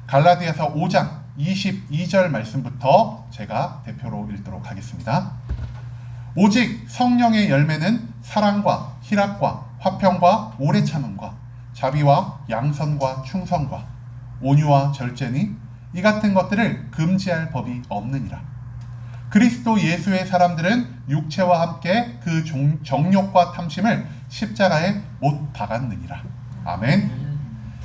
갈라디아서 5장 22절 말씀부터 제가 대표로 읽도록 하겠습니다. 오직 성령의 열매는 사랑과 희락과 화평과 오래 참음과 자비와 양선과 충성과 온유와 절제니 이 같은 것들을 금지할 법이 없느니라. 그리스도 예수의 사람들은 육체와 함께 그 정욕과 탐심을 십자가에 못 박았느니라. 아멘.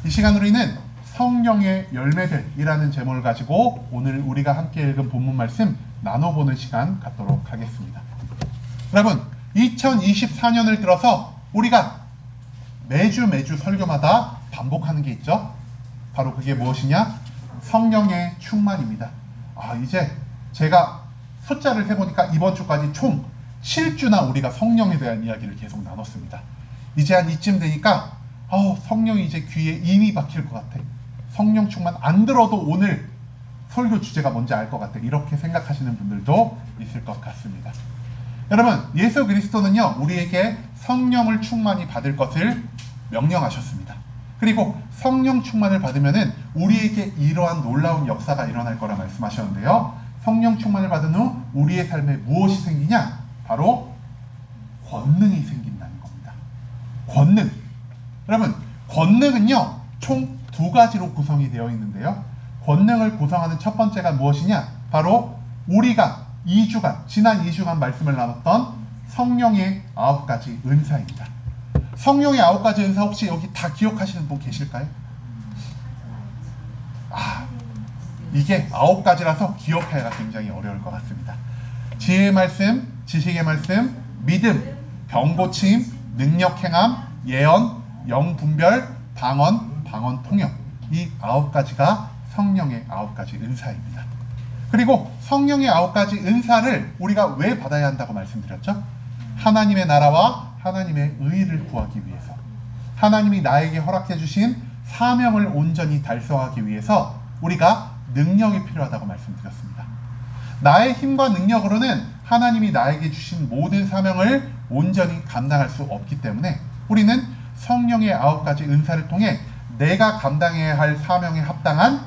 이 시간 우리는 성령의 열매들이라는 제목을 가지고 오늘 우리가 함께 읽은 본문 말씀 나눠보는 시간 갖도록 하겠습니다. 여러분, 2024년을 들어서 우리가 매주 설교마다 반복하는 게 있죠. 바로 그게 무엇이냐? 성령의 충만입니다. 이제 제가 숫자를 세보니까 이번 주까지 총 7주나 우리가 성령에 대한 이야기를 계속 나눴습니다. 이제 한 이쯤 되니까 성령이 이제 귀에 이미 박힐 것 같아. 성령 충만 안 들어도 오늘 설교 주제가 뭔지 알 것 같아. 이렇게 생각하시는 분들도 있을 것 같습니다. 여러분, 예수 그리스도는요, 우리에게 성령을 충만히 받을 것을 명령하셨습니다. 그리고 성령 충만을 받으면은 우리에게 이러한 놀라운 역사가 일어날 거라 말씀하셨는데요. 성령 충만을 받은 후 우리의 삶에 무엇이 생기냐? 바로 권능이 생긴다는 겁니다. 권능. 여러분, 권능은요, 총 2가지로 구성이 되어 있는데요. 권능을 구성하는 첫 번째가 무엇이냐? 바로 우리가 지난 2주간 말씀을 나눴던 성령의 9가지 은사입니다. 성령의 9가지 은사 혹시 여기 다 기억하시는 분 계실까요? 이게 9가지라서 기억하기가 굉장히 어려울 것 같습니다. 지혜의 말씀, 지식의 말씀, 믿음, 병고침, 능력 행함, 예언, 영분별, 방언 통역. 이 9가지가 성령의 9가지 은사입니다. 그리고 성령의 9가지 은사를 우리가 왜 받아야 한다고 말씀드렸죠? 하나님의 나라와 하나님의 의를 구하기 위해서, 하나님이 나에게 허락해 주신 사명을 온전히 달성하기 위해서 우리가 능력이 필요하다고 말씀드렸습니다. 나의 힘과 능력으로는 하나님이 나에게 주신 모든 사명을 온전히 감당할 수 없기 때문에 우리는 성령의 9가지 은사를 통해 내가 감당해야 할 사명에 합당한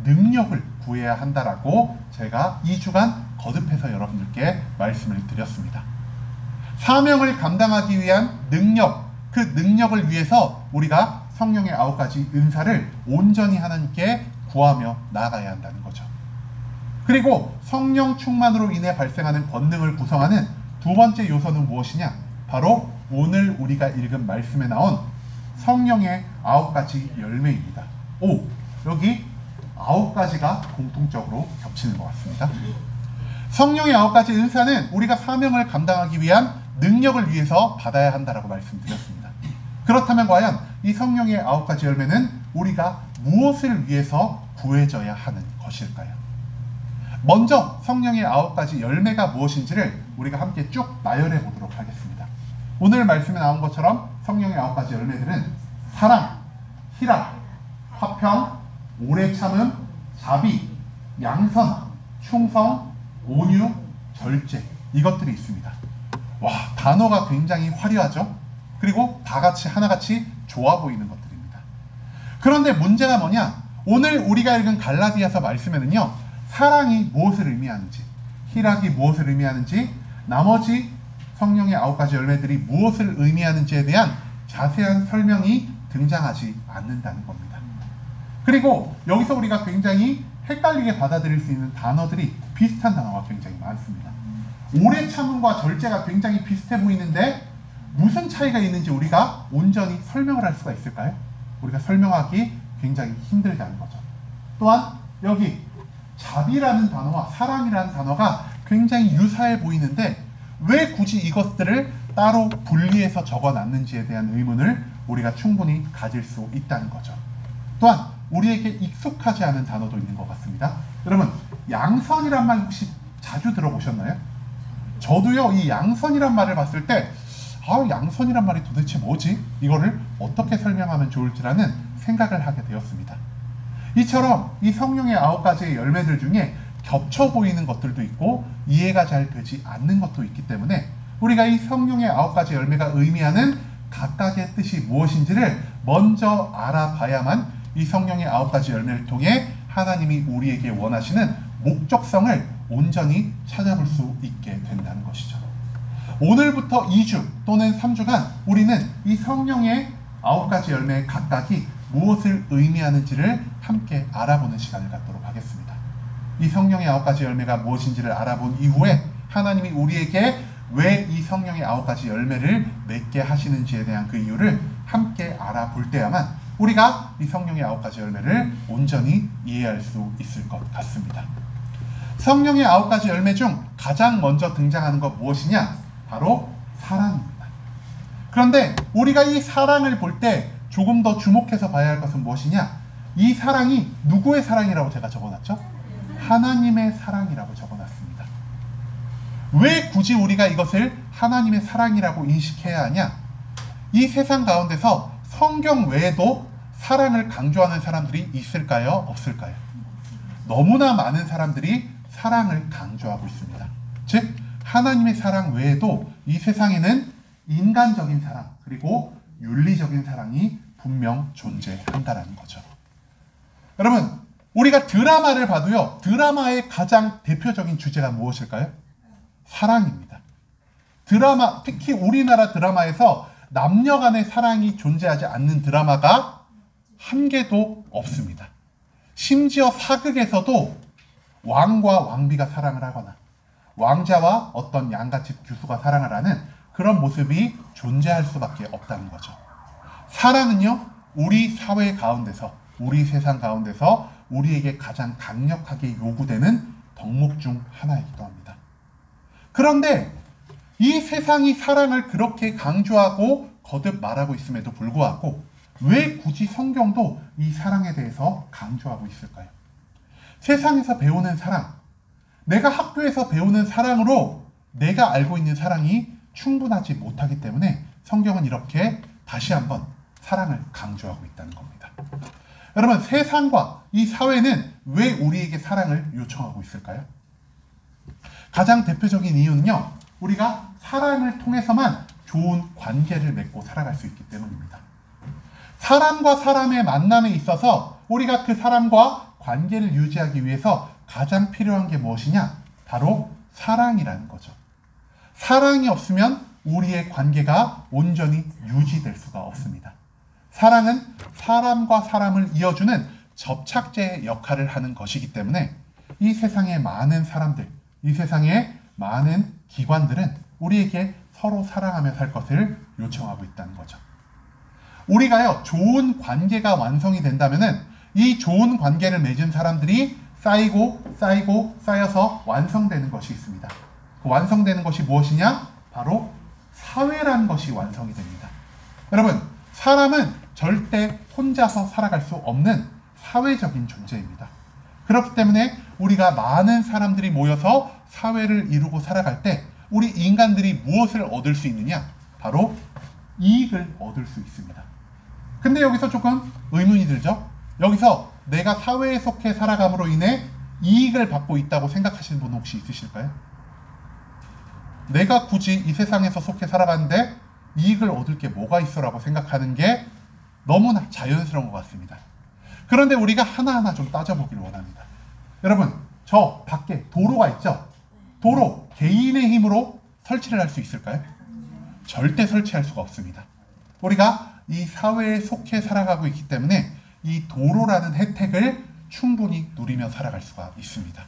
능력을 구해야 한다라고 제가 2주간 거듭해서 여러분들께 말씀을 드렸습니다. 사명을 감당하기 위한 능력, 그 능력을 위해서 우리가 성령의 9가지 은사를 온전히 하나님께 구하며 나아가야 한다는 거죠. 그리고 성령 충만으로 인해 발생하는 권능을 구성하는 두 번째 요소는 무엇이냐? 바로 오늘 우리가 읽은 말씀에 나온 성령의 9가지 열매입니다. 여기 9가지가 공통적으로 겹치는 것 같습니다. 성령의 9가지 은사는 우리가 사명을 감당하기 위한 능력을 위해서 받아야 한다라고 말씀드렸습니다. 그렇다면 과연 이 성령의 9가지 열매는 우리가 무엇을 위해서 구해져야 하는 것일까요? 먼저 성령의 9가지 열매가 무엇인지를 우리가 함께 쭉 나열해 보도록 하겠습니다. 오늘 말씀에 나온 것처럼 성령의 9가지 열매들은 사랑, 희락, 화평, 오래 참음, 자비, 양선, 충성, 온유, 절제, 이것들이 있습니다. 단어가 굉장히 화려하죠? 그리고 다 같이 하나같이 좋아 보이는 것들입니다. 그런데 문제가 뭐냐? 오늘 우리가 읽은 갈라디아서 말씀에는요, 사랑이 무엇을 의미하는지, 희락이 무엇을 의미하는지, 나머지 성령의 9가지 열매들이 무엇을 의미하는지에 대한 자세한 설명이 등장하지 않는다는 겁니다. 그리고 여기서 우리가 굉장히 헷갈리게 받아들일 수 있는 단어들이 비슷한 단어가 굉장히 많습니다. 오래 참음과 절제가 굉장히 비슷해 보이는데 무슨 차이가 있는지 우리가 온전히 설명을 할 수가 있을까요? 우리가 설명하기 굉장히 힘들다는 거죠. 또한 여기 자비라는 단어와 사랑이라는 단어가 굉장히 유사해 보이는데 왜 굳이 이것들을 따로 분리해서 적어놨는지에 대한 의문을 우리가 충분히 가질 수 있다는 거죠. 또한 우리에게 익숙하지 않은 단어도 있는 것 같습니다. 여러분, 양선이란 말 혹시 자주 들어보셨나요? 저도요, 이 양선이란 말을 봤을 때 양선이란 말이 도대체 뭐지? 이거를 어떻게 설명하면 좋을지라는 생각을 하게 되었습니다. 이처럼 이 성령의 9가지의 열매들 중에 겹쳐 보이는 것들도 있고 이해가 잘 되지 않는 것도 있기 때문에 우리가 이 성령의 9가지 열매가 의미하는 각각의 뜻이 무엇인지를 먼저 알아봐야만 이 성령의 9가지 열매를 통해 하나님이 우리에게 원하시는 목적성을 온전히 찾아볼 수 있게 된다는 것이죠. 오늘부터 2주 또는 3주간 우리는 이 성령의 9가지 열매 각각이 무엇을 의미하는지를 함께 알아보는 시간을 갖도록 하겠습니다. 이 성령의 9가지 열매가 무엇인지를 알아본 이후에 하나님이 우리에게 왜 이 성령의 9가지 열매를 맺게 하시는지에 대한 그 이유를 함께 알아볼 때야만 우리가 이 성령의 9가지 열매를 온전히 이해할 수 있을 것 같습니다. 성령의 9가지 열매 중 가장 먼저 등장하는 것 무엇이냐? 바로 사랑입니다. 그런데 우리가 이 사랑을 볼 때 조금 더 주목해서 봐야 할 것은 무엇이냐? 이 사랑이 누구의 사랑이라고 제가 적어놨죠? 하나님의 사랑이라고 적어놨습니다. 왜 굳이 우리가 이것을 하나님의 사랑이라고 인식해야 하냐? 이 세상 가운데서 성경 외에도 사랑을 강조하는 사람들이 있을까요? 없을까요? 너무나 많은 사람들이 사랑을 강조하고 있습니다. 즉 하나님의 사랑 외에도 이 세상에는 인간적인 사랑 그리고 윤리적인 사랑이 분명 존재한다는 거죠. 여러분, 우리가 드라마를 봐도요, 드라마의 가장 대표적인 주제가 무엇일까요? 사랑입니다. 드라마, 특히 우리나라 드라마에서 남녀 간의 사랑이 존재하지 않는 드라마가 한 개도 없습니다. 심지어 사극에서도 왕과 왕비가 사랑을 하거나 왕자와 어떤 양가집 교수가 사랑을 하는 그런 모습이 존재할 수밖에 없다는 거죠. 사랑은요, 우리 사회 가운데서, 우리 세상 가운데서 우리에게 가장 강력하게 요구되는 덕목 중 하나이기도 합니다. 그런데 이 세상이 사랑을 그렇게 강조하고 거듭 말하고 있음에도 불구하고 왜 굳이 성경도 이 사랑에 대해서 강조하고 있을까요? 세상에서 배우는 사랑, 내가 학교에서 배우는 사랑으로 내가 알고 있는 사랑이 충분하지 못하기 때문에 성경은 이렇게 다시 한번 사랑을 강조하고 있다는 겁니다. 여러분, 세상과 이 사회는 왜 우리에게 사랑을 요청하고 있을까요? 가장 대표적인 이유는요, 우리가 사랑을 통해서만 좋은 관계를 맺고 살아갈 수 있기 때문입니다. 사람과 사람의 만남에 있어서 우리가 그 사람과 관계를 유지하기 위해서 가장 필요한 게 무엇이냐? 바로 사랑이라는 거죠. 사랑이 없으면 우리의 관계가 온전히 유지될 수가 없습니다. 사랑은 사람과 사람을 이어주는 접착제의 역할을 하는 것이기 때문에 이 세상의 많은 사람들, 이 세상의 많은 기관들은 우리에게 서로 사랑하며 살 것을 요청하고 있다는 거죠. 우리가요, 좋은 관계가 완성이 된다면은 이 좋은 관계를 맺은 사람들이 쌓이고 쌓여서 완성되는 것이 있습니다. 그 완성되는 것이 무엇이냐? 바로 사회라는 것이 완성이 됩니다. 여러분, 사람은 절대 혼자서 살아갈 수 없는 사회적인 존재입니다. 그렇기 때문에 우리가 많은 사람들이 모여서 사회를 이루고 살아갈 때 우리 인간들이 무엇을 얻을 수 있느냐? 바로 이익을 얻을 수 있습니다. 근데 여기서 조금 의문이 들죠? 여기서 내가 사회에 속해 살아감으로 인해 이익을 받고 있다고 생각하시는 분 혹시 있으실까요? 내가 굳이 이 세상에서 속해 살아가는데 이익을 얻을 게 뭐가 있어라고 생각하는 게 너무나 자연스러운 것 같습니다. 그런데 우리가 하나하나 좀 따져보길 원합니다. 여러분, 저 밖에 도로가 있죠? 도로, 개인의 힘으로 설치를 할 수 있을까요? 절대 설치할 수가 없습니다. 우리가 이 사회에 속해 살아가고 있기 때문에 이 도로라는 혜택을 충분히 누리며 살아갈 수가 있습니다.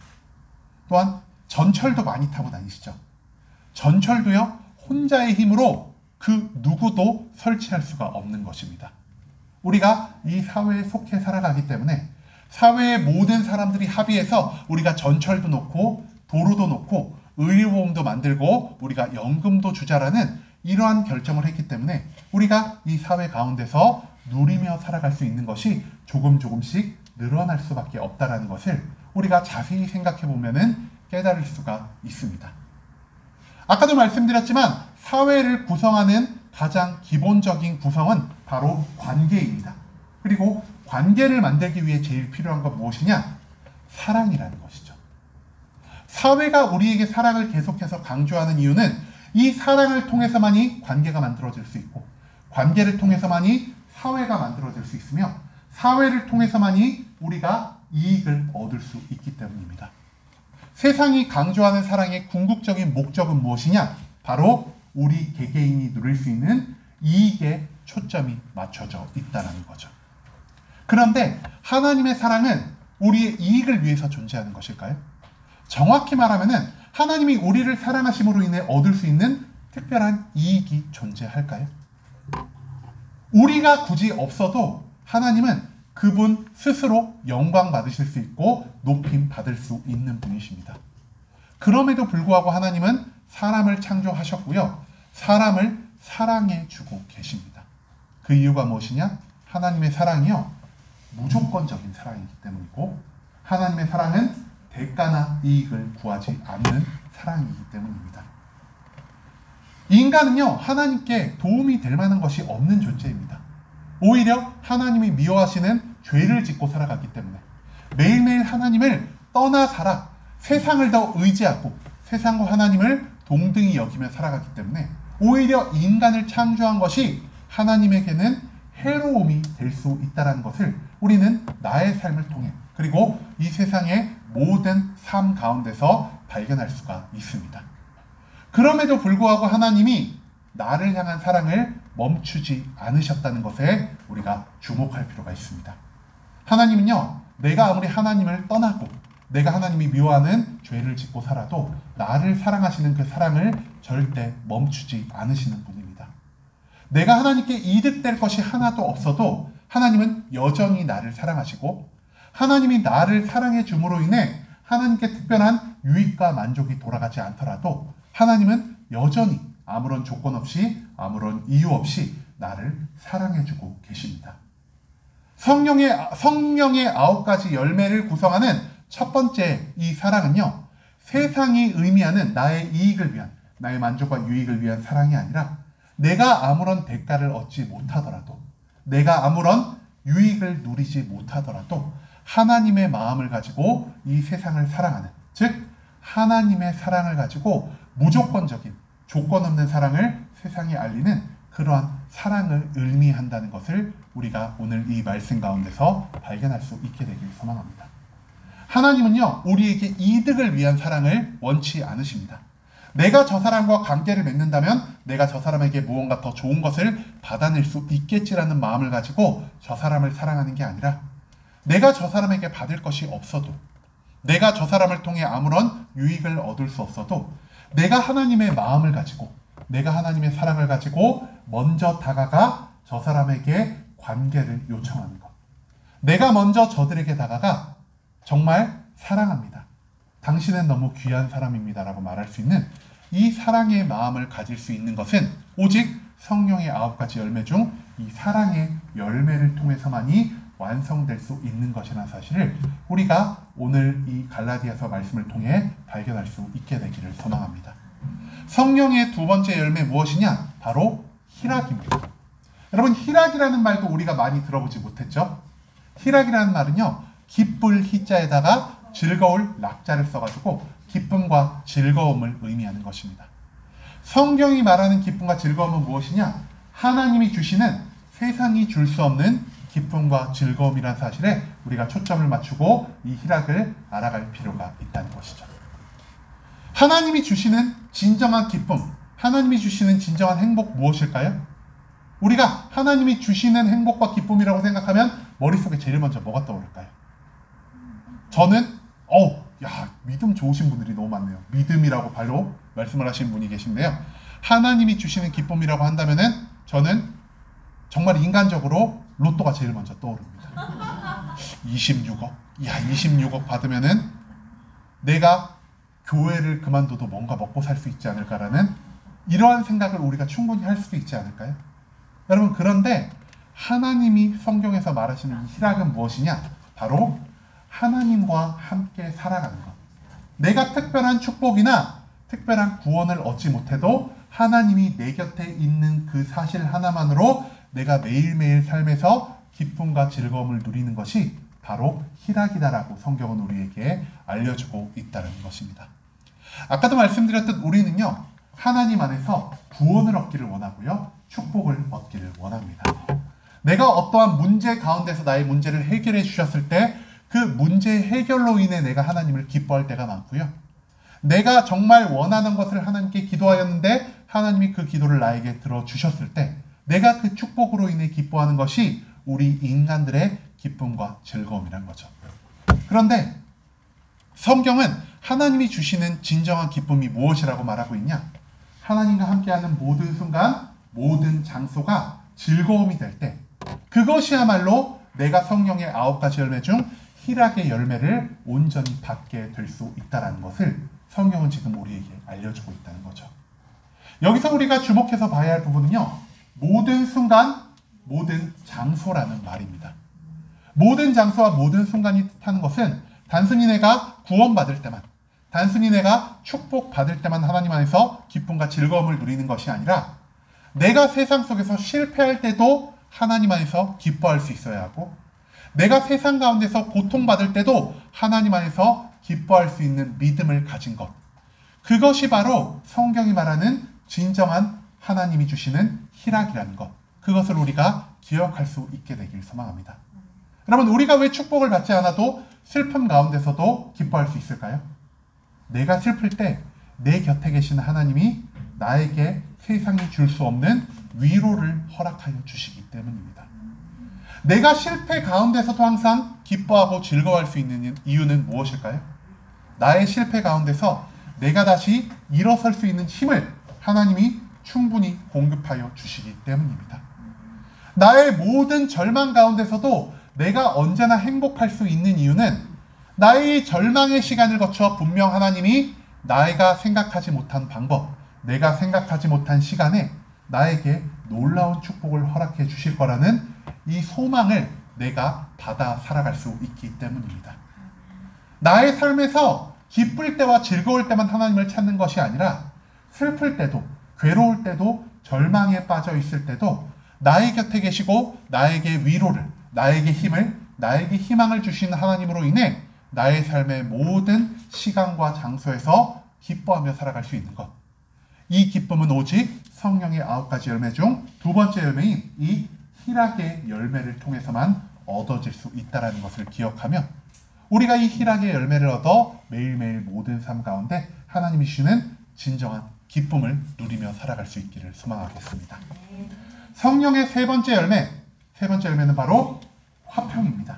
또한 전철도 많이 타고 다니시죠? 전철도요, 혼자의 힘으로 그 누구도 설치할 수가 없는 것입니다. 우리가 이 사회에 속해 살아가기 때문에 사회의 모든 사람들이 합의해서 우리가 전철도 놓고 도로도 놓고 의료보험도 만들고 우리가 연금도 주자라는 이러한 결정을 했기 때문에 우리가 이 사회 가운데서 누리며 살아갈 수 있는 것이 조금씩 늘어날 수밖에 없다는 것을 우리가 자세히 생각해 보면은 깨달을 수가 있습니다. 아까도 말씀드렸지만 사회를 구성하는 가장 기본적인 구성은 바로 관계입니다. 그리고 관계를 만들기 위해 제일 필요한 건 무엇이냐? 사랑이라는 것이죠. 사회가 우리에게 사랑을 계속해서 강조하는 이유는 이 사랑을 통해서만이 관계가 만들어질 수 있고 관계를 통해서만이 사회가 만들어질 수 있으며 사회를 통해서만이 우리가 이익을 얻을 수 있기 때문입니다. 세상이 강조하는 사랑의 궁극적인 목적은 무엇이냐? 바로 우리 개개인이 누릴 수 있는 이익에 초점이 맞춰져 있다는 거죠. 그런데 하나님의 사랑은 우리의 이익을 위해서 존재하는 것일까요? 정확히 말하면 하나님이 우리를 사랑하심으로 인해 얻을 수 있는 특별한 이익이 존재할까요? 우리가 굳이 없어도 하나님은 그분 스스로 영광 받으실 수 있고 높임 받을 수 있는 분이십니다. 그럼에도 불구하고 하나님은 사람을 창조하셨고요. 사람을 사랑해 주고 계십니다. 그 이유가 무엇이냐? 하나님의 사랑이요, 무조건적인 사랑이기 때문이고, 하나님의 사랑은 대가나 이익을 구하지 않는 사랑이기 때문입니다. 인간은요, 하나님께 도움이 될 만한 것이 없는 존재입니다. 오히려 하나님이 미워하시는 죄를 짓고 살아가기 때문에 매일매일 하나님을 떠나 살아 세상을 더 의지하고 세상과 하나님을 동등히 여기며 살아가기 때문에 오히려 인간을 창조한 것이 하나님에게는 해로움이 될 수 있다는 것을 우리는 나의 삶을 통해, 그리고 이 세상의 모든 삶 가운데서 발견할 수가 있습니다. 그럼에도 불구하고 하나님이 나를 향한 사랑을 멈추지 않으셨다는 것에 우리가 주목할 필요가 있습니다. 하나님은요, 내가 아무리 하나님을 떠나고 내가 하나님이 미워하는 죄를 짓고 살아도 나를 사랑하시는 그 사랑을 절대 멈추지 않으시는 분입니다. 내가 하나님께 이득될 것이 하나도 없어도 하나님은 여전히 나를 사랑하시고, 하나님이 나를 사랑해 줌으로 인해 하나님께 특별한 유익과 만족이 돌아가지 않더라도 하나님은 여전히 아무런 조건 없이, 아무런 이유 없이 나를 사랑해주고 계십니다. 성령의 9가지 열매를 구성하는 첫 번째 이 사랑은요, 세상이 의미하는 나의 이익을 위한, 나의 만족과 유익을 위한 사랑이 아니라 내가 아무런 대가를 얻지 못하더라도, 내가 아무런 유익을 누리지 못하더라도 하나님의 마음을 가지고 이 세상을 사랑하는, 즉 하나님의 사랑을 가지고 무조건적인, 조건 없는 사랑을 세상에 알리는 그러한 사랑을 의미한다는 것을 우리가 오늘 이 말씀 가운데서 발견할 수 있게 되길 소망합니다. 하나님은요, 우리에게 이득을 위한 사랑을 원치 않으십니다. 내가 저 사람과 관계를 맺는다면 내가 저 사람에게 무언가 더 좋은 것을 받아낼 수 있겠지라는 마음을 가지고 저 사람을 사랑하는 게 아니라, 내가 저 사람에게 받을 것이 없어도, 내가 저 사람을 통해 아무런 유익을 얻을 수 없어도 내가 하나님의 마음을 가지고, 내가 하나님의 사랑을 가지고 먼저 다가가 저 사람에게 관계를 요청하는 것. 내가 먼저 저들에게 다가가 정말 사랑합니다, 당신은 너무 귀한 사람입니다라고 말할 수 있는 이 사랑의 마음을 가질 수 있는 것은 오직 성령의 9가지 열매 중 이 사랑의 열매를 통해서만이 완성될 수 있는 것이라는 사실을 우리가 오늘 이 갈라디아서 말씀을 통해 발견할 수 있게 되기를 소망합니다. 성령의 두 번째 열매 무엇이냐? 바로 희락입니다. 여러분, 희락이라는 말도 우리가 많이 들어보지 못했죠? 희락이라는 말은요, 기쁠 희자에다가 즐거울 락자를 써가지고 기쁨과 즐거움을 의미하는 것입니다. 성경이 말하는 기쁨과 즐거움은 무엇이냐? 하나님이 주시는 세상이 줄 수 없는 기쁨과 즐거움이라는 사실에 우리가 초점을 맞추고 이 희락을 알아갈 필요가 있다는 것이죠. 하나님이 주시는 진정한 기쁨, 하나님이 주시는 진정한 행복 무엇일까요? 우리가 하나님이 주시는 행복과 기쁨이라고 생각하면 머릿속에 제일 먼저 뭐가 떠오를까요? 저는 믿음 좋으신 분들이 너무 많네요. 믿음이라고 바로 말씀을 하신 분이 계신데요. 하나님이 주시는 기쁨이라고 한다면은 저는 정말 인간적으로 로또가 제일 먼저 떠오릅니다. 26억. 26억 받으면은 내가 교회를 그만둬도 뭔가 먹고 살 수 있지 않을까라는 이러한 생각을 우리가 충분히 할 수도 있지 않을까요? 여러분, 그런데 하나님이 성경에서 말하시는 이 희락은 무엇이냐? 바로 하나님과 함께 살아가는 것. 내가 특별한 축복이나 특별한 구원을 얻지 못해도 하나님이 내 곁에 있는 그 사실 하나만으로 내가 매일매일 삶에서 기쁨과 즐거움을 누리는 것이 바로 희락이다라고 성경은 우리에게 알려주고 있다는 것입니다. 아까도 말씀드렸듯 우리는요, 하나님 안에서 구원을 얻기를 원하고요, 축복을 얻기를 원합니다. 내가 어떠한 문제 가운데서 나의 문제를 해결해 주셨을 때 그 문제 해결로 인해 내가 하나님을 기뻐할 때가 많고요. 내가 정말 원하는 것을 하나님께 기도하였는데 하나님이 그 기도를 나에게 들어주셨을 때 내가 그 축복으로 인해 기뻐하는 것이 우리 인간들의 기쁨과 즐거움이란 거죠. 그런데 성경은 하나님이 주시는 진정한 기쁨이 무엇이라고 말하고 있냐? 하나님과 함께하는 모든 순간, 모든 장소가 즐거움이 될 때 그것이야말로 내가 성령의 9가지 열매 중 희락의 열매를 온전히 받게 될 수 있다는 것을 성경은 지금 우리에게 알려주고 있다는 거죠. 여기서 우리가 주목해서 봐야 할 부분은요. 모든 순간, 모든 장소라는 말입니다. 모든 장소와 모든 순간이 뜻하는 것은 단순히 내가 구원받을 때만, 단순히 내가 축복받을 때만 하나님 안에서 기쁨과 즐거움을 누리는 것이 아니라 내가 세상 속에서 실패할 때도 하나님 안에서 기뻐할 수 있어야 하고 내가 세상 가운데서 고통받을 때도 하나님 안에서 기뻐할 수 있는 믿음을 가진 것. 그것이 바로 성경이 말하는 진정한 하나님이 주시는 희락이라는 것. 그것을 우리가 기억할 수 있게 되길 소망합니다. 여러분, 우리가 왜 축복을 받지 않아도 슬픔 가운데서도 기뻐할 수 있을까요? 내가 슬플 때 내 곁에 계신 하나님이 나에게 세상이 줄 수 없는 위로를 허락하여 주시기 때문입니다. 내가 실패 가운데서도 항상 기뻐하고 즐거워할 수 있는 이유는 무엇일까요? 나의 실패 가운데서 내가 다시 일어설 수 있는 힘을 하나님이 충분히 공급하여 주시기 때문입니다. 나의 모든 절망 가운데서도 내가 언제나 행복할 수 있는 이유는 나의 절망의 시간을 거쳐 분명 하나님이 내가 생각하지 못한 방법, 내가 생각하지 못한 시간에 나에게 놀라운 축복을 허락해 주실 거라는 이 소망을 내가 받아 살아갈 수 있기 때문입니다. 나의 삶에서 기쁠 때와 즐거울 때만 하나님을 찾는 것이 아니라 슬플 때도, 괴로울 때도, 절망에 빠져 있을 때도 나의 곁에 계시고 나에게 위로를, 나에게 힘을, 나에게 희망을 주시는 하나님으로 인해 나의 삶의 모든 시간과 장소에서 기뻐하며 살아갈 수 있는 것. 이 기쁨은 오직 성령의 9가지 열매 중 두 번째 열매인 이 희락의 열매를 통해서만 얻어질 수 있다는 것을 기억하며 우리가 이 희락의 열매를 얻어 매일매일 모든 삶 가운데 하나님이 주시는 진정한 기쁨을 누리며 살아갈 수 있기를 소망하겠습니다. 성령의 세 번째 열매는 바로 화평입니다.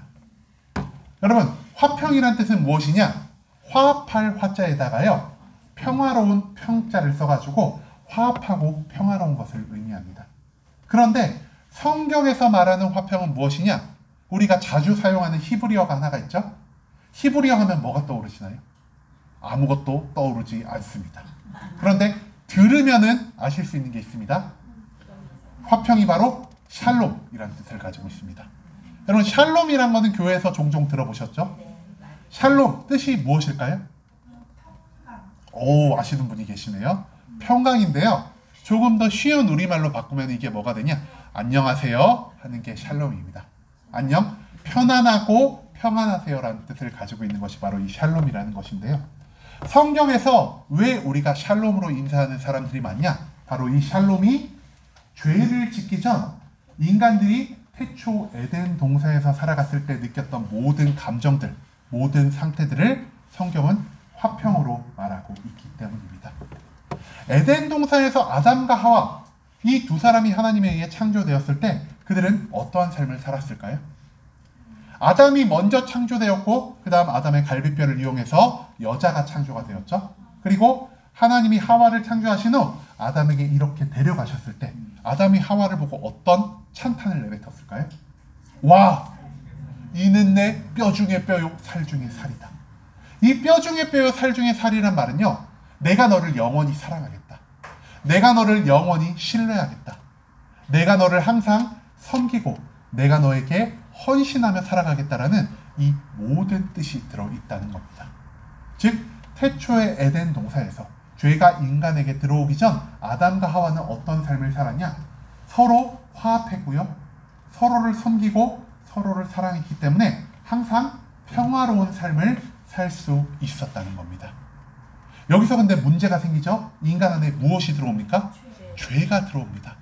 여러분, 화평이란 뜻은 무엇이냐? 화합할 화자에다가요, 평화로운 평자를 써가지고 화합하고 평화로운 것을 의미합니다. 그런데 성경에서 말하는 화평은 무엇이냐? 우리가 자주 사용하는 히브리어가 하나가 있죠? 히브리어 하면 뭐가 떠오르시나요? 아무것도 떠오르지 않습니다. 그런데 들으면은 아실 수 있는 게 있습니다. 화평이 바로 샬롬이라는 뜻을 가지고 있습니다. 여러분, 샬롬이란 거는 교회에서 종종 들어보셨죠? 샬롬 뜻이 무엇일까요? 오, 아시는 분이 계시네요. 평강인데요. 조금 더 쉬운 우리말로 바꾸면 이게 뭐가 되냐? 안녕하세요 하는 게 샬롬입니다. 안녕, 편안하고 평안하세요라는 뜻을 가지고 있는 것이 바로 이 샬롬이라는 것인데요. 성경에서 왜 우리가 샬롬으로 인사하는 사람들이 많냐? 바로 이 샬롬이 죄를 짓기 전 인간들이 태초 에덴 동산에서 살아갔을 때 느꼈던 모든 감정들, 모든 상태들을 성경은 화평으로 말하고 있기 때문입니다. 에덴 동산에서 아담과 하와, 이 두 사람이 하나님에 의해 창조되었을 때 그들은 어떠한 삶을 살았을까요? 아담이 먼저 창조되었고 그 다음 아담의 갈비뼈를 이용해서 여자가 창조가 되었죠. 그리고 하나님이 하와를 창조하신 후 아담에게 이렇게 데려가셨을 때 아담이 하와를 보고 어떤 찬탄을 내뱉었을까요? 와, 이는 내 뼈 중에 뼈요 살 중에 살이다. 이 뼈 중에 뼈요 살 중에 살이란 말은요, 내가 너를 영원히 사랑하겠다. 내가 너를 영원히 신뢰하겠다. 내가 너를 항상 섬기고 내가 너에게 헌신하며 살아가겠다라는 이 모든 뜻이 들어있다는 겁니다. 즉, 태초의 에덴 동산에서 죄가 인간에게 들어오기 전 아담과 하와는 어떤 삶을 살았냐? 서로 화합했고요. 서로를 섬기고 서로를 사랑했기 때문에 항상 평화로운 삶을 살 수 있었다는 겁니다. 여기서 근데 문제가 생기죠? 인간 안에 무엇이 들어옵니까? 죄가 들어옵니다.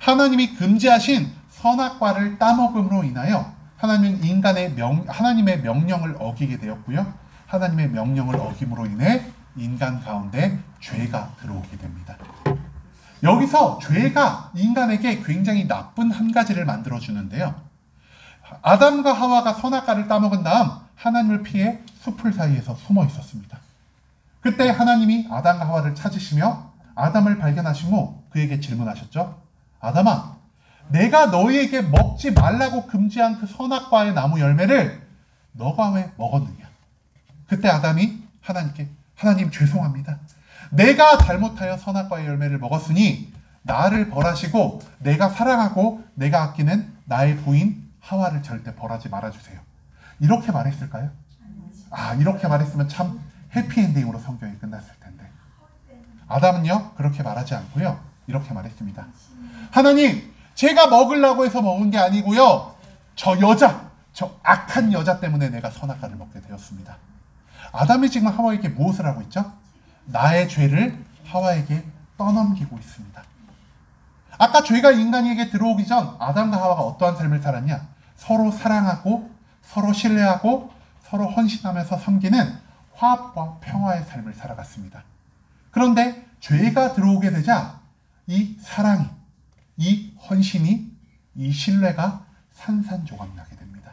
하나님이 금지하신 선악과를 따먹음으로 인하여 하나님의 명령을 어기게 되었고요. 하나님의 명령을 어김으로 인해 인간 가운데 죄가 들어오게 됩니다. 여기서 죄가 인간에게 굉장히 나쁜 한 가지를 만들어주는데요. 아담과 하와가 선악과를 따먹은 다음 하나님을 피해 숲을 사이에서 숨어 있었습니다. 그때 하나님이 아담과 하와를 찾으시며 아담을 발견하신 후 그에게 질문하셨죠. 아담아, 내가 너희에게 먹지 말라고 금지한 그 선악과의 나무 열매를 너가 왜 먹었느냐? 그때 아담이 하나님께 하나님 죄송합니다. 내가 잘못하여 선악과의 열매를 먹었으니 나를 벌하시고 내가 사랑하고 내가 아끼는 나의 부인 하와를 절대 벌하지 말아주세요. 이렇게 말했을까요? 이렇게 말했으면 참 해피엔딩으로 성경이 끝났을 텐데. 아담은요 그렇게 말하지 않고요 이렇게 말했습니다. 하나님, 제가 먹으려고 해서 먹은 게 아니고요, 저 악한 여자 때문에 내가 선악과를 먹게 되었습니다. 아담이 지금 하와에게 무엇을 하고 있죠? 나의 죄를 하와에게 떠넘기고 있습니다. 아까 죄가 인간에게 들어오기 전 아담과 하와가 어떠한 삶을 살았냐? 서로 사랑하고 서로 신뢰하고 서로 헌신하면서 섬기는 화합과 평화의 삶을 살아갔습니다. 그런데 죄가 들어오게 되자 이 사랑이, 이 헌신이, 이 신뢰가 산산조각나게 됩니다.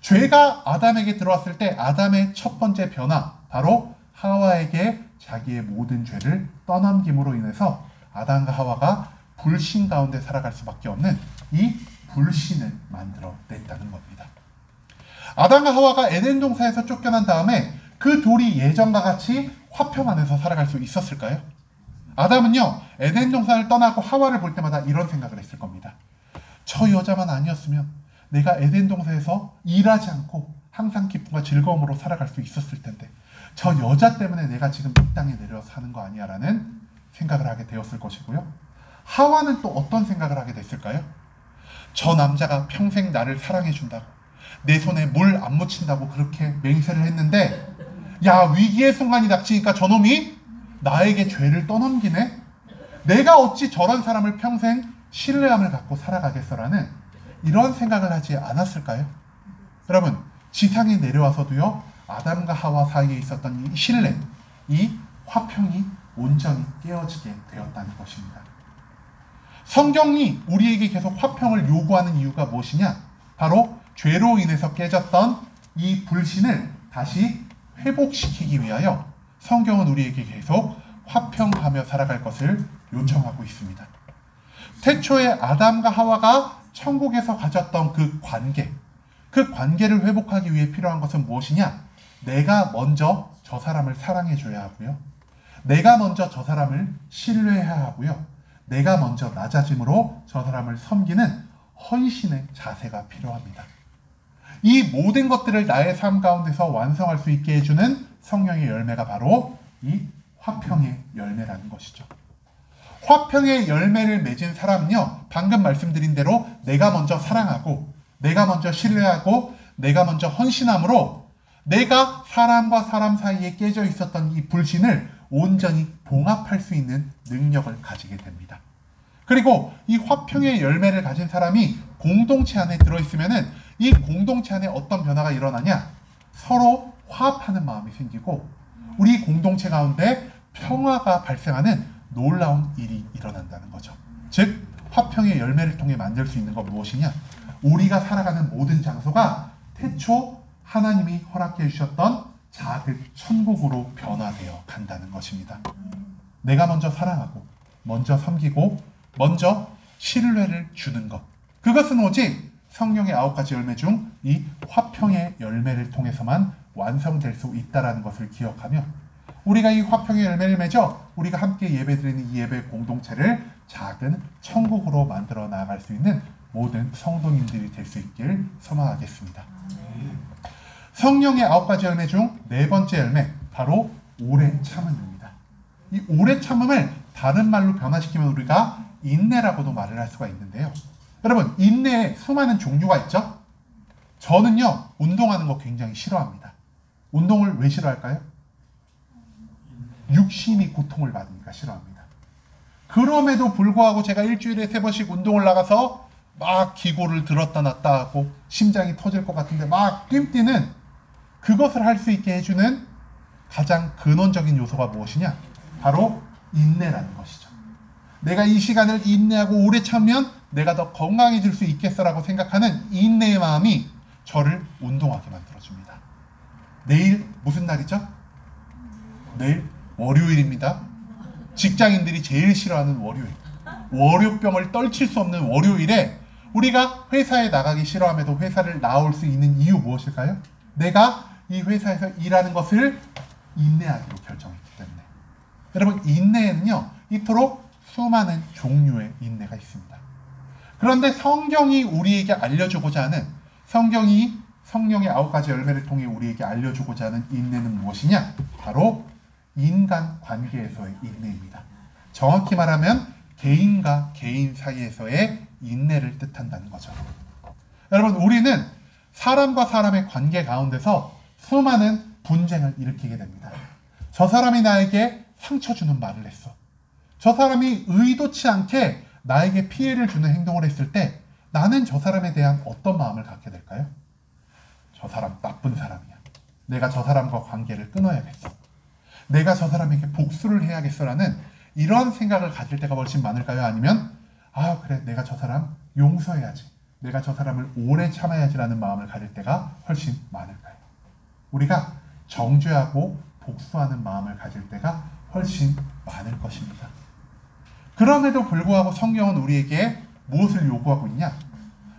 죄가 아담에게 들어왔을 때 아담의 첫 번째 변화, 바로 하와에게 자기의 모든 죄를 떠넘김으로 인해서 아담과 하와가 불신 가운데 살아갈 수밖에 없는 이 불신을 만들어냈다는 겁니다. 아담과 하와가 에덴 동산에서 쫓겨난 다음에 그 둘이 예전과 같이 화평 안에서 살아갈 수 있었을까요? 아담은요, 에덴 동산을 떠나고 하와를 볼 때마다 이런 생각을 했을 겁니다. 저 여자만 아니었으면 내가 에덴 동산에서 일하지 않고 항상 기쁨과 즐거움으로 살아갈 수 있었을 텐데 저 여자 때문에 내가 지금 이 땅에 내려서 사는 거 아니야 라는 생각을 하게 되었을 것이고요. 하와는 또 어떤 생각을 하게 됐을까요? 저 남자가 평생 나를 사랑해 준다고, 내 손에 물 안 묻힌다고 그렇게 맹세를 했는데 위기의 순간이 닥치니까 저놈이 나에게 죄를 떠넘기네? 내가 어찌 저런 사람을 평생 신뢰함을 갖고 살아가겠어라는 이런 생각을 하지 않았을까요? 여러분, 지상에 내려와서도요, 아담과 하와 사이에 있었던 이 신뢰, 이 화평이 온전히 깨어지게 되었다는 것입니다. 성경이 우리에게 계속 화평을 요구하는 이유가 무엇이냐? 바로 죄로 인해서 깨졌던 이 불신을 다시 회복시키기 위하여 성경은 우리에게 계속 화평하며 살아갈 것을 요청하고 있습니다. 태초에 아담과 하와가 천국에서 가졌던 그 관계를 회복하기 위해 필요한 것은 무엇이냐? 내가 먼저 저 사람을 사랑해줘야 하고요. 내가 먼저 저 사람을 신뢰해야 하고요. 내가 먼저 낮아짐으로 저 사람을 섬기는 헌신의 자세가 필요합니다. 이 모든 것들을 나의 삶 가운데서 완성할 수 있게 해주는 성령의 열매가 바로 이 화평의 열매라는 것이죠. 화평의 열매를 맺은 사람은요, 방금 말씀드린 대로 내가 먼저 사랑하고 내가 먼저 신뢰하고 내가 먼저 헌신함으로 내가 사람과 사람 사이에 깨져 있었던 이 불신을 온전히 봉합할 수 있는 능력을 가지게 됩니다. 그리고 이 화평의 열매를 가진 사람이 공동체 안에 들어있으면은 이 공동체 안에 어떤 변화가 일어나냐? 서로 화합하는 마음이 생기고 우리 공동체 가운데 평화가 발생하는 놀라운 일이 일어난다는 거죠. 즉, 화평의 열매를 통해 만들 수 있는 건 무엇이냐? 우리가 살아가는 모든 장소가 태초 하나님이 허락해 주셨던 작은 천국으로 변화되어 간다는 것입니다. 내가 먼저 사랑하고 먼저 섬기고 먼저 신뢰를 주는 것, 그것은 오직 성령의 9가지 열매 중 이 화평의 열매를 통해서만 완성될 수 있다는 것을 기억하며 우리가 이 화평의 열매를 맺어 우리가 함께 예배드리는 이 예배 공동체를 작은 천국으로 만들어 나아갈 수 있는 모든 성도님들이 될 수 있길 소망하겠습니다. 성령의 9가지 열매 중 4번째 열매, 바로 오래 참음입니다. 이 오래 참음을 다른 말로 변화시키면 우리가 인내라고도 말을 할 수가 있는데요. 여러분, 인내에 수많은 종류가 있죠? 저는요, 운동하는 거 굉장히 싫어합니다. 운동을 왜 싫어할까요? 육신이 고통을 받으니까 싫어합니다. 그럼에도 불구하고 제가 일주일에 3번씩 운동을 나가서 막 기고를 들었다 놨다 하고 심장이 터질 것 같은데 막 뛰는 그것을 할 수 있게 해주는 가장 근원적인 요소가 무엇이냐? 바로 인내라는 것이죠. 내가 이 시간을 인내하고 오래 참으면 내가 더 건강해질 수 있겠어라고 생각하는 인내의 마음이 저를 운동하게 만들어줍니다. 내일 무슨 날이죠? 내일 월요일입니다. 직장인들이 제일 싫어하는 월요일. 월요병을 떨칠 수 없는 월요일에 우리가 회사에 나가기 싫어함에도 회사를 나올 수 있는 이유 무엇일까요? 내가 이 회사에서 일하는 것을 인내하기로 결정했기 때문에. 여러분, 인내에는요 이토록 수많은 종류의 인내가 있습니다. 그런데 성경이 우리에게 알려주고자 하는, 성경의 9가지 열매를 통해 우리에게 알려주고자 하는 인내는 무엇이냐? 바로 인간 관계에서의 인내입니다. 정확히 말하면 개인과 개인 사이에서의 인내를 뜻한다는 거죠. 여러분, 우리는 사람과 사람의 관계 가운데서 수많은 분쟁을 일으키게 됩니다. 저 사람이 나에게 상처 주는 말을 했어. 저 사람이 의도치 않게 나에게 피해를 주는 행동을 했을 때 나는 저 사람에 대한 어떤 마음을 갖게 될까요? 저 사람 나쁜 사람이야. 내가 저 사람과 관계를 끊어야겠어. 내가 저 사람에게 복수를 해야겠어라는 이런 생각을 가질 때가 훨씬 많을까요? 아니면 그래, 내가 저 사람 용서해야지. 내가 저 사람을 오래 참아야지라는 마음을 가질 때가 훨씬 많을까요? 우리가 정죄하고 복수하는 마음을 가질 때가 훨씬 많을 것입니다. 그럼에도 불구하고 성경은 우리에게 무엇을 요구하고 있냐?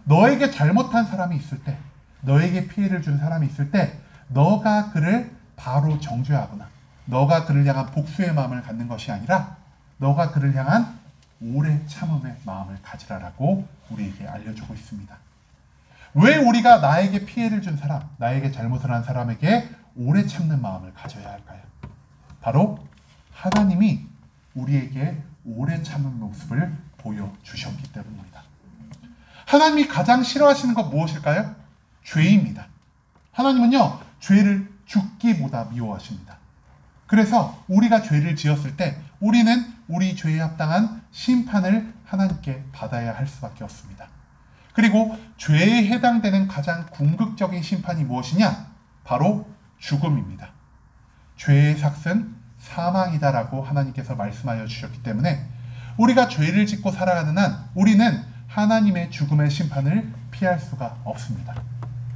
너에게 잘못한 사람이 있을 때, 너에게 피해를 준 사람이 있을 때 너가 그를 바로 정죄하거나 너가 그를 향한 복수의 마음을 갖는 것이 아니라 너가 그를 향한 오래 참음의 마음을 가지라라고 우리에게 알려주고 있습니다. 왜 우리가 나에게 피해를 준 사람, 나에게 잘못을 한 사람에게 오래 참는 마음을 가져야 할까요? 바로 하나님이 우리에게 오래 참는 모습을 보여주셨기 때문입니다. 하나님이 가장 싫어하시는 것 무엇일까요? 죄입니다. 하나님은요, 죄를 죽기보다 미워하십니다. 그래서 우리가 죄를 지었을 때 우리는 우리 죄에 합당한 심판을 하나님께 받아야 할 수밖에 없습니다. 그리고 죄에 해당되는 가장 궁극적인 심판이 무엇이냐? 바로 죽음입니다. 죄의 삭은 사망이다라고 하나님께서 말씀하여 주셨기 때문에 우리가 죄를 짓고 살아가는 한 우리는 하나님의 죽음의 심판을 피할 수가 없습니다.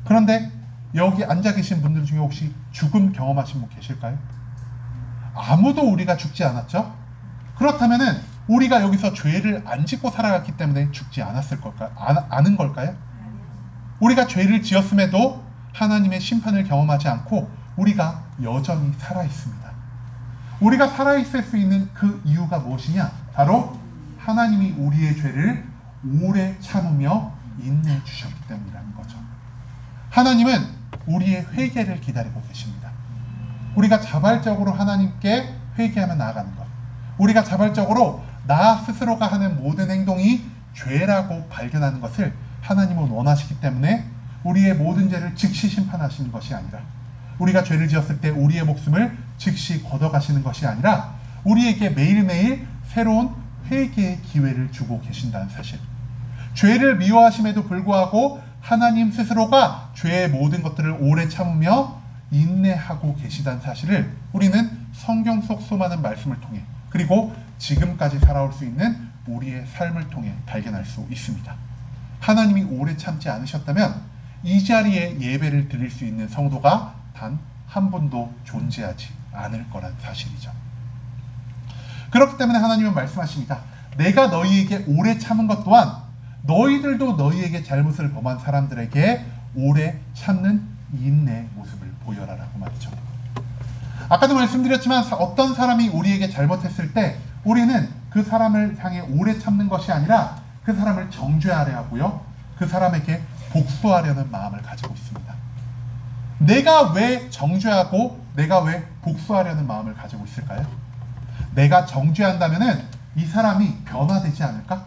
그런데 여기 앉아 계신 분들 중에 혹시 죽음 경험하신 분 계실까요? 아무도 우리가 죽지 않았죠? 그렇다면은 우리가 여기서 죄를 안 짓고 살아갔기 때문에 죽지 않았을 걸까요? 아는 걸까요? 우리가 죄를 지었음에도 하나님의 심판을 경험하지 않고 우리가 여전히 살아있습니다. 우리가 살아있을 수 있는 그 이유가 무엇이냐? 바로 하나님이 우리의 죄를 오래 참으며 인내해 주셨기 때문이라는 거죠. 하나님은 우리의 회개를 기다리고 계십니다. 우리가 자발적으로 하나님께 회개하며 나아가는 것, 우리가 자발적으로 나 스스로가 하는 모든 행동이 죄라고 발견하는 것을 하나님은 원하시기 때문에 우리의 모든 죄를 즉시 심판하시는 것이 아니라, 우리가 죄를 지었을 때 우리의 목숨을 즉시 걷어가시는 것이 아니라 우리에게 매일매일 새로운 회개의 기회를 주고 계신다는 사실, 죄를 미워하심에도 불구하고 하나님 스스로가 죄의 모든 것들을 오래 참으며 인내하고 계시다는 사실을 우리는 성경 속 수많은 말씀을 통해, 그리고 지금까지 살아올 수 있는 우리의 삶을 통해 발견할 수 있습니다. 하나님이 오래 참지 않으셨다면 이 자리에 예배를 드릴 수 있는 성도가 단 한 분도 존재하지 않을 거란 사실이죠. 그렇기 때문에 하나님은 말씀하십니다. 내가 너희에게 오래 참은 것 또한 너희들도 너희에게 잘못을 범한 사람들에게 오래 참는 인내의 모습을 보여라라고 말이죠. 아까도 말씀드렸지만 어떤 사람이 우리에게 잘못했을 때 우리는 그 사람을 향해 오래 참는 것이 아니라 그 사람을 정죄하려 하고요, 그 사람에게 복수하려는 마음을 가지고 있습니다. 내가 왜 정죄하고 내가 왜 복수하려는 마음을 가지고 있을까요? 내가 정죄한다면은 이 사람이 변화되지 않을까?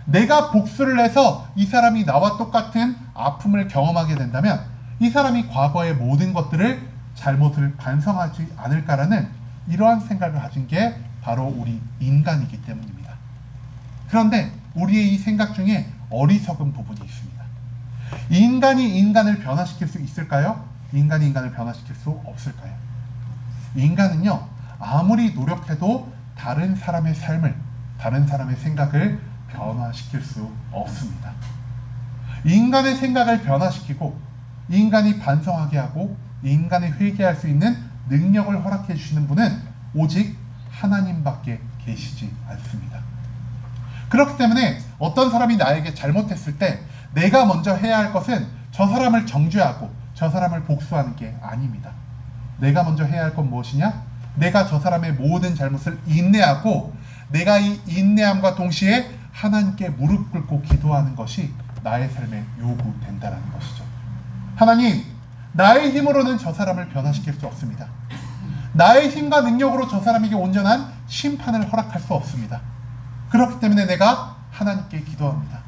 내가 복수를 해서 이 사람이 나와 똑같은 아픔을 경험하게 된다면 이 사람이 과거의 모든 것들을 잘못을 반성하지 않을까라는 이러한 생각을 가진 게 바로 우리 인간이기 때문입니다. 그런데 우리의 이 생각 중에 어리석은 부분이 있습니다. 인간이 인간을 변화시킬 수 있을까요? 인간이 인간을 변화시킬 수 없을까요? 인간은요, 아무리 노력해도 다른 사람의 삶을, 다른 사람의 생각을 변화시킬 수 없습니다. 인간의 생각을 변화시키고 인간이 반성하게 하고 인간이 회개할 수 있는 능력을 허락해 주시는 분은 오직 하나님밖에 계시지 않습니다. 그렇기 때문에 어떤 사람이 나에게 잘못했을 때 내가 먼저 해야 할 것은 저 사람을 정죄하고 저 사람을 복수하는 게 아닙니다. 내가 먼저 해야 할 건 무엇이냐? 내가 저 사람의 모든 잘못을 인내하고 내가 이 인내함과 동시에 하나님께 무릎 꿇고 기도하는 것이 나의 삶에 요구된다는 것이죠. 하나님, 나의 힘으로는 저 사람을 변화시킬 수 없습니다. 나의 힘과 능력으로 저 사람에게 온전한 심판을 허락할 수 없습니다. 그렇기 때문에 내가 하나님께 기도합니다.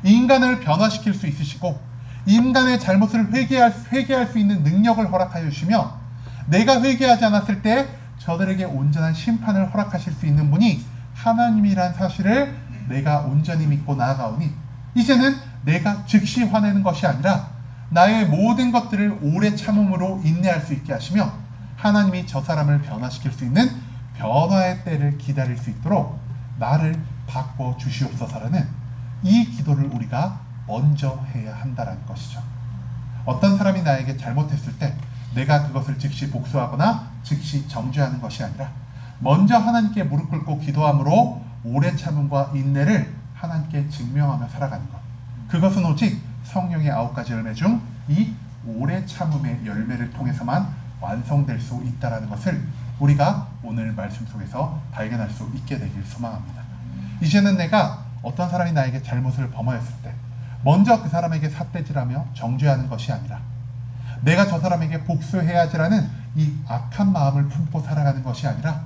인간을 변화시킬 수 있으시고 인간의 잘못을 회개할 수 있는 능력을 허락하여 주시며 내가 회개하지 않았을 때 저들에게 온전한 심판을 허락하실 수 있는 분이 하나님이란 사실을 내가 온전히 믿고 나아가오니 이제는 내가 즉시 화내는 것이 아니라 나의 모든 것들을 오래 참음으로 인내할 수 있게 하시며 하나님이 저 사람을 변화시킬 수 있는 변화의 때를 기다릴 수 있도록 나를 바꿔 주시옵소서라는 이 기도를 우리가 먼저 해야 한다는 것이죠. 어떤 사람이 나에게 잘못했을 때 내가 그것을 즉시 복수하거나 즉시 정죄하는 것이 아니라 먼저 하나님께 무릎 꿇고 기도함으로 오래 참음과 인내를 하나님께 증명하며 살아가는 것. 그것은 오직 성령의 9가지 열매 중 이 오래 참음의 열매를 통해서만 완성될 수 있다는 것을 우리가 오늘 말씀 속에서 발견할 수 있게 되길 소망합니다. 이제는 내가 어떤 사람이 나에게 잘못을 범하였을 때 먼저 그 사람에게 삿대질하며 정죄하는 것이 아니라 내가 저 사람에게 복수해야지라는 이 악한 마음을 품고 살아가는 것이 아니라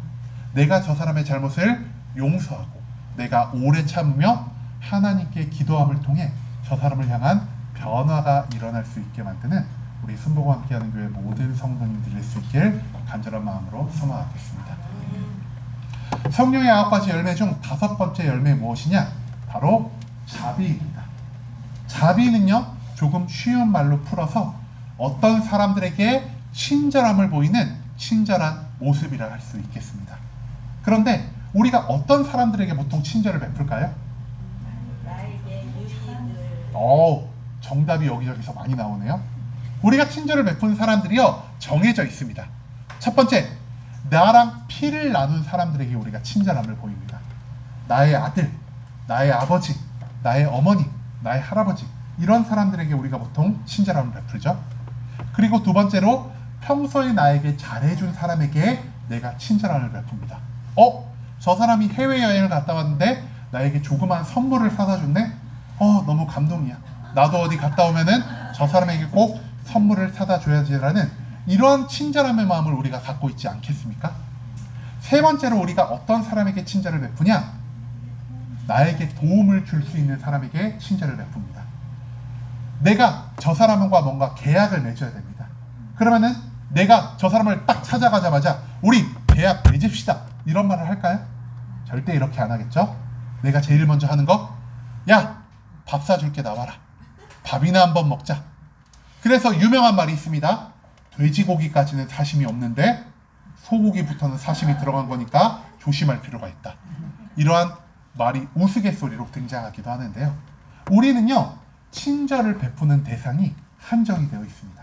내가 저 사람의 잘못을 용서하고 내가 오래 참으며 하나님께 기도함을 통해 저 사람을 향한 변화가 일어날 수 있게 만드는 우리 순복음 함께하는 교회 모든 성도님들이 될 수 있길 간절한 마음으로 소망하겠습니다. 성령의 9가지 열매 중 5번째 열매 무엇이냐? 바로 자비입니다. 자비는요, 조금 쉬운 말로 풀어서 어떤 사람들에게 친절함을 보이는 친절한 모습이라 할 수 있겠습니다. 그런데 우리가 어떤 사람들에게 보통 친절을 베풀까요? 나에게 유익을. 정답이 여기저기서 많이 나오네요. 우리가 친절을 베푸는 사람들이요, 정해져 있습니다. 첫 번째, 나랑 피를 나눈 사람들에게 우리가 친절함을 보입니다. 나의 아들, 나의 아버지, 나의 어머니, 나의 할아버지, 이런 사람들에게 우리가 보통 친절함을 베풀죠. 그리고 두 번째로 평소에 나에게 잘해준 사람에게 내가 친절함을 베풉니다. 저 사람이 해외여행을 갔다 왔는데 나에게 조그만 선물을 사다 줬네? 너무 감동이야. 나도 어디 갔다 오면은 저 사람에게 꼭 선물을 사다 줘야지라는 이러한 친절함의 마음을 우리가 갖고 있지 않겠습니까? 세 번째로 우리가 어떤 사람에게 친절을 베푸냐? 나에게 도움을 줄 수 있는 사람에게 친절을 베풉니다. 내가 저 사람과 뭔가 계약을 맺어야 됩니다. 그러면은 내가 저 사람을 딱 찾아가자마자 우리 계약 맺읍시다, 이런 말을 할까요? 절대 이렇게 안 하겠죠? 내가 제일 먼저 하는 거, 야, 밥 사줄게, 나와라. 밥이나 한번 먹자. 그래서 유명한 말이 있습니다. 돼지고기까지는 사심이 없는데 소고기부터는 사심이 들어간 거니까 조심할 필요가 있다. 이러한 말이 우스갯소리로 등장하기도 하는데요. 우리는요, 친절을 베푸는 대상이 한정이 되어 있습니다.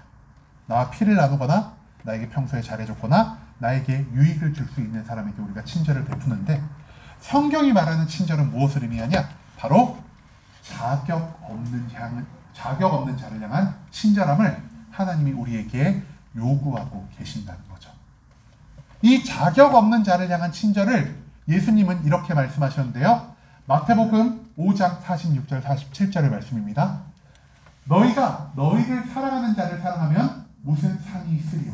나와 피를 나누거나 나에게 평소에 잘해줬거나 나에게 유익을 줄 수 있는 사람에게 우리가 친절을 베푸는데, 성경이 말하는 친절은 무엇을 의미하냐? 바로 자격 없는 자를 향한 친절함을 하나님이 우리에게 요구하고 계신다는 거죠. 이 자격 없는 자를 향한 친절을 예수님은 이렇게 말씀하셨는데요. 마태복음 5장 46절 47절의 말씀입니다. 너희가 너희를 사랑하는 자를 사랑하면 무슨 상이 있으리요?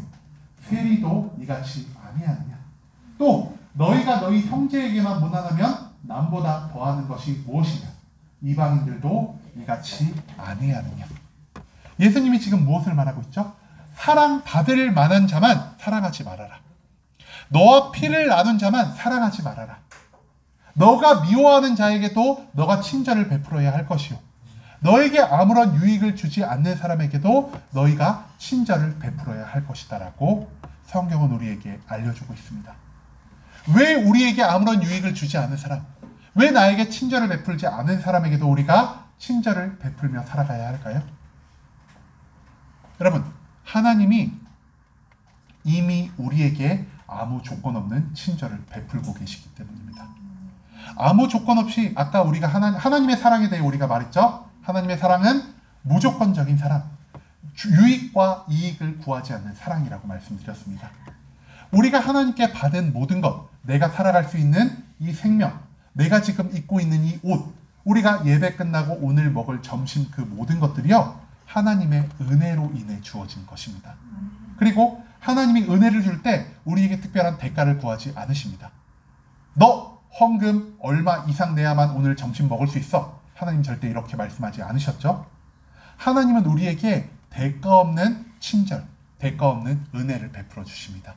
세리도 이같이 아니하느냐? 또 너희가 너희 형제에게만 무난하면 남보다 더하는 것이 무엇이냐? 이방인들도 이같이 아니하느냐? 예수님이 지금 무엇을 말하고 있죠? 사랑받을 만한 자만 사랑하지 말아라. 너와 피를 나눈 자만 사랑하지 말아라. 너가 미워하는 자에게도 너가 친절을 베풀어야 할 것이요. 너에게 아무런 유익을 주지 않는 사람에게도 너희가 친절을 베풀어야 할 것이다 라고 성경은 우리에게 알려주고 있습니다. 왜 우리에게 아무런 유익을 주지 않는 사람, 왜 나에게 친절을 베풀지 않은 사람에게도 우리가 친절을 베풀며 살아가야 할까요? 여러분, 하나님이 이미 우리에게 아무 조건 없는 친절을 베풀고 계시기 때문입니다. 아무 조건 없이 아까 우리가 하나님의 사랑에 대해 우리가 말했죠? 하나님의 사랑은 무조건적인 사랑, 유익과 이익을 구하지 않는 사랑이라고 말씀드렸습니다. 우리가 하나님께 받은 모든 것, 내가 살아갈 수 있는 이 생명, 내가 지금 입고 있는 이 옷, 우리가 예배 끝나고 오늘 먹을 점심 그 모든 것들이요, 하나님의 은혜로 인해 주어진 것입니다. 그리고 하나님이 은혜를 줄 때 우리에게 특별한 대가를 구하지 않으십니다. 너 헌금 얼마 이상 내야만 오늘 점심 먹을 수 있어. 하나님 절대 이렇게 말씀하지 않으셨죠? 하나님은 우리에게 대가 없는 친절, 대가 없는 은혜를 베풀어 주십니다.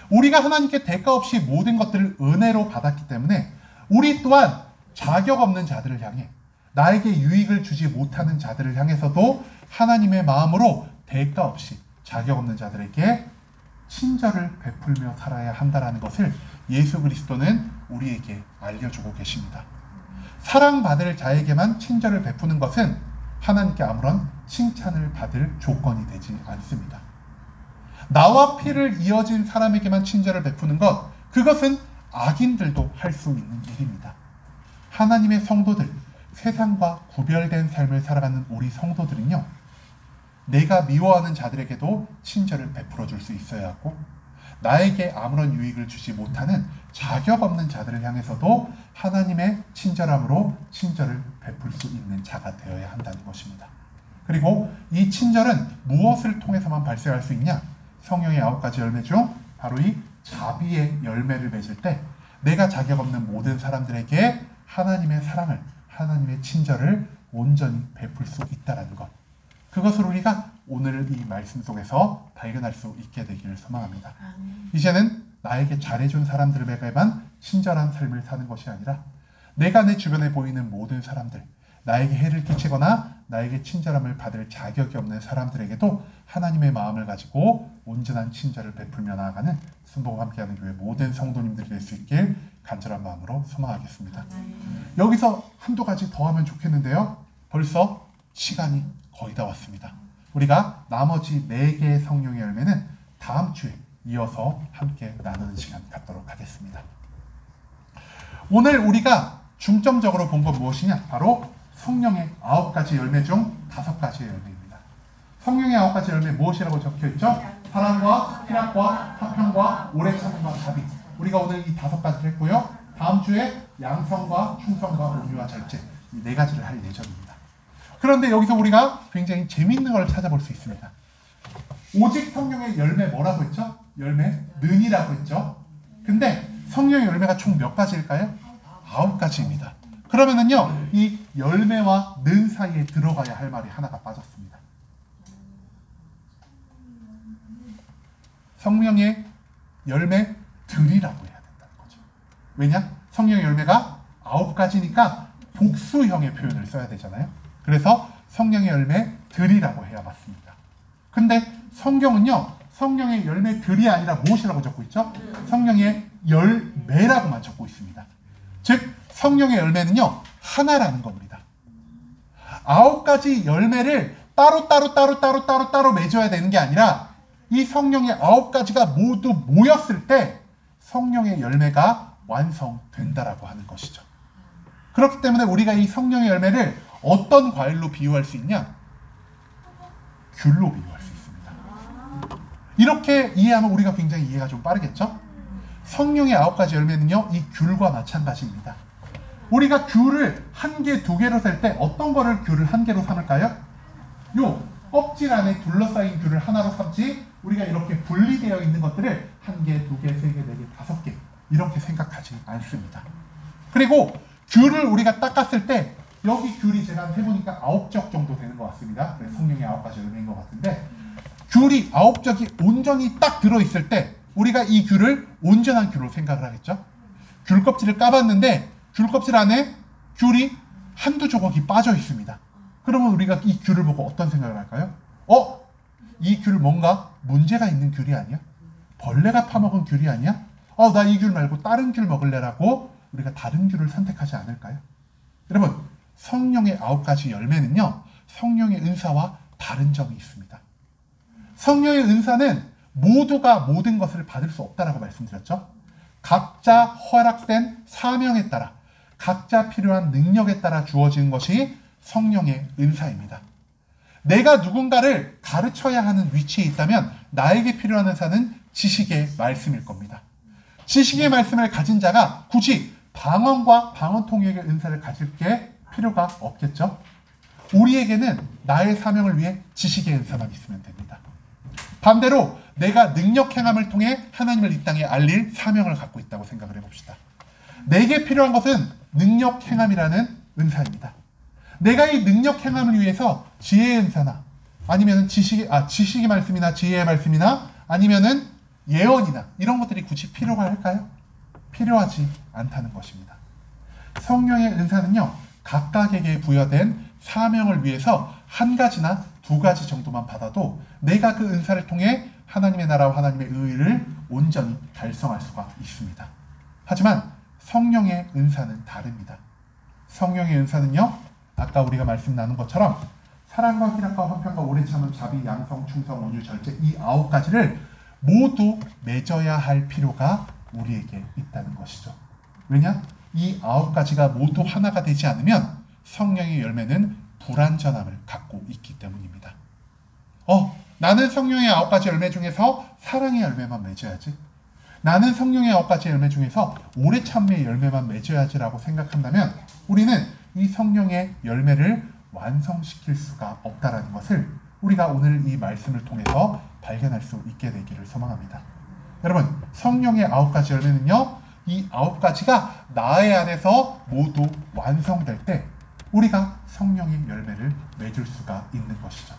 우리가 하나님께 대가 없이 모든 것들을 은혜로 받았기 때문에 우리 또한 자격 없는 자들을 향해, 나에게 유익을 주지 못하는 자들을 향해서도 하나님의 마음으로 대가 없이 자격 없는 자들에게 친절을 베풀며 살아야 한다는 것을 예수 그리스도는 우리에게 알려주고 계십니다. 사랑받을 자에게만 친절을 베푸는 것은 하나님께 아무런 칭찬을 받을 조건이 되지 않습니다. 나와 피를 이어진 사람에게만 친절을 베푸는 것, 그것은 악인들도 할 수 있는 일입니다. 하나님의 성도들, 세상과 구별된 삶을 살아가는 우리 성도들은요, 내가 미워하는 자들에게도 친절을 베풀어 줄 수 있어야 하고, 나에게 아무런 유익을 주지 못하는 자격 없는 자들을 향해서도 하나님의 친절함으로 친절을 베풀 수 있는 자가 되어야 한다는 것입니다. 그리고 이 친절은 무엇을 통해서만 발생할 수 있냐? 성령의 9가지 열매 중 바로 이 자비의 열매를 맺을 때 내가 자격 없는 모든 사람들에게 하나님의 사랑을, 하나님의 친절을 온전히 베풀 수 있다는 것, 그것을 우리가 오늘 이 말씀 속에서 발견할 수 있게 되기를 소망합니다. 이제는 나에게 잘해준 사람들에게만 친절한 삶을 사는 것이 아니라 내가 내 주변에 보이는 모든 사람들, 나에게 해를 끼치거나 나에게 친절함을 받을 자격이 없는 사람들에게도 하나님의 마음을 가지고 온전한 친절을 베풀며 나아가는 순복음 함께하는 교회 모든 성도님들이 될 수 있길 간절한 마음으로 소망하겠습니다. 여기서 한두 가지 더 하면 좋겠는데요. 벌써 시간이 거의 다 왔습니다. 우리가 나머지 4개의 성령의 열매는 다음 주에 이어서 함께 나누는 시간 갖도록 하겠습니다. 오늘 우리가 중점적으로 본 건 무엇이냐? 바로 성령의 9가지 열매 중 5가지의 열매입니다. 성령의 9가지 열매 무엇이라고 적혀있죠? 사랑과 희락과 화평과 오래 참음과 자비. 우리가 오늘 이 5가지를 했고요. 다음 주에 양성과 충성과 온유와 절제, 이 4가지를 할 예정입니다. 그런데 여기서 우리가 굉장히 재미있는 걸 찾아볼 수 있습니다. 오직 성령의 열매 뭐라고 했죠? 열매 는이라고 했죠. 근데 성령의 열매가 총 몇 가지일까요? 9가지입니다. 그러면은요, 이 열매와 는 사이에 들어가야 할 말이 하나가 빠졌습니다. 성령의 열매들이라고 해야 된다는 거죠. 왜냐? 성령의 열매가 9가지니까 복수형의 표현을 써야 되잖아요. 그래서 성령의 열매들이라고 해야 맞습니다. 근데 성경은요, 성령의 열매들이 아니라 무엇이라고 적고 있죠? 성령의 열매라고만 적고 있습니다. 즉 성령의 열매는요, 하나라는 겁니다. 9가지 열매를 따로 맺어야 되는 게 아니라 이 성령의 9가지가 모두 모였을 때 성령의 열매가 완성된다라고 하는 것이죠. 그렇기 때문에 우리가 이 성령의 열매를 어떤 과일로 비유할 수 있냐? 귤로 비유할 수 있습니다. 이렇게 이해하면 우리가 굉장히 이해가 좀 빠르겠죠? 성령의 9가지 열매는요, 이 귤과 마찬가지입니다. 우리가 귤을 1개, 2개로 셀 때 어떤 거를 귤을 1개로 삼을까요? 요 껍질 안에 둘러싸인 귤을 하나로 삼지, 우리가 이렇게 분리되어 있는 것들을 1개, 2개, 3개, 4개, 5개 이렇게 생각하지 않습니다. 그리고 귤을 우리가 닦았을 때 여기 귤이 제가 해보니까 9적 정도 되는 것 같습니다. 그래서 성령의 9가지 열매인 것 같은데, 귤이 9적이 온전히 딱 들어있을 때 우리가 이 귤을 온전한 귤로 생각을 하겠죠. 귤 껍질을 까봤는데 귤 껍질 안에 귤이 한두 조각이 빠져 있습니다. 그러면 우리가 이 귤을 보고 어떤 생각을 할까요? 이 귤 뭔가 문제가 있는 귤이 아니야? 벌레가 파먹은 귤이 아니야? 나 이 귤 말고 다른 귤 먹을래라고 우리가 다른 귤을 선택하지 않을까요? 여러분, 성령의 9가지 열매는요, 성령의 은사와 다른 점이 있습니다. 성령의 은사는 모두가 모든 것을 받을 수 없다라고 말씀드렸죠. 각자 허락된 사명에 따라, 각자 필요한 능력에 따라 주어지는 것이 성령의 은사입니다. 내가 누군가를 가르쳐야 하는 위치에 있다면 나에게 필요한 은사는 지식의 말씀일 겁니다. 지식의 말씀을 가진 자가 굳이 방언과 방언 통역의 은사를 가질 게 필요가 없겠죠. 우리에게는 나의 사명을 위해 지식의 은사만 있으면 됩니다. 반대로 내가 능력 행함을 통해 하나님을 이 땅에 알릴 사명을 갖고 있다고 생각을 해봅시다. 내게 필요한 것은 능력 행함이라는 은사입니다. 내가 이 능력 행함을 위해서 지혜의 은사나 아니면 지식의 말씀이나 지혜의 말씀이나 아니면은 예언이나 이런 것들이 굳이 필요가 할까요? 필요하지 않다는 것입니다. 성령의 은사는요, 각각에게 부여된 사명을 위해서 한 가지나 두 가지 정도만 받아도 내가 그 은사를 통해 하나님의 나라와 하나님의 의를 온전히 달성할 수가 있습니다. 하지만 성령의 은사는 다릅니다. 성령의 은사는요, 아까 우리가 말씀 나눈 것처럼 사랑과 희락과 화평과 오래 참음, 자비, 양성, 충성, 온유, 절제 이 9가지를 모두 맺어야 할 필요가 우리에게 있다는 것이죠. 왜냐? 이 9가지가 모두 하나가 되지 않으면 성령의 열매는 불완전함을 갖고 있기 때문입니다. 나는 성령의 9가지 열매 중에서 사랑의 열매만 맺어야지. 나는 성령의 9가지 열매 중에서 오래 참음의 열매만 맺어야지라고 생각한다면 우리는 이 성령의 열매를 완성시킬 수가 없다라는 것을 우리가 오늘 이 말씀을 통해서 발견할 수 있게 되기를 소망합니다. 여러분, 성령의 9가지 열매는요, 이 9가지가 나의 안에서 모두 완성될 때 우리가 성령의 열매를 맺을 수가 있는 것이죠.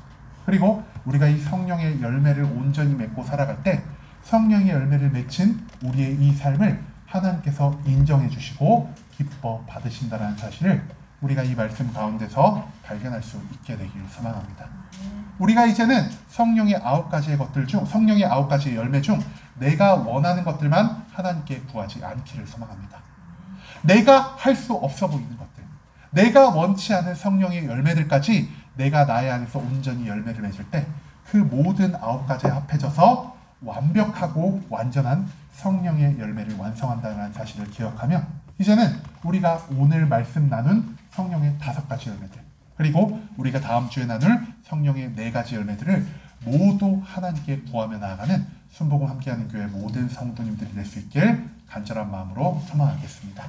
그리고 우리가 이 성령의 열매를 온전히 맺고 살아갈 때 성령의 열매를 맺힌 우리의 이 삶을 하나님께서 인정해 주시고 기뻐 받으신다는 사실을 우리가 이 말씀 가운데서 발견할 수 있게 되기를 소망합니다. 우리가 이제는 성령의 9가지의 것들 중, 성령의 9가지의 열매 중 내가 원하는 것들만 하나님께 구하지 않기를 소망합니다. 내가 할 수 없어 보이는 것들, 내가 원치 않은 성령의 열매들까지 내가 나의 안에서 온전히 열매를 맺을 때 그 모든 9가지에 합해져서 완벽하고 완전한 성령의 열매를 완성한다는 사실을 기억하며 이제는 우리가 오늘 말씀 나눈 성령의 5가지 열매들, 그리고 우리가 다음 주에 나눌 성령의 4가지 열매들을 모두 하나님께 구하며 나아가는 순복음 함께하는 교회 모든 성도님들이 될 수 있길 간절한 마음으로 소망하겠습니다.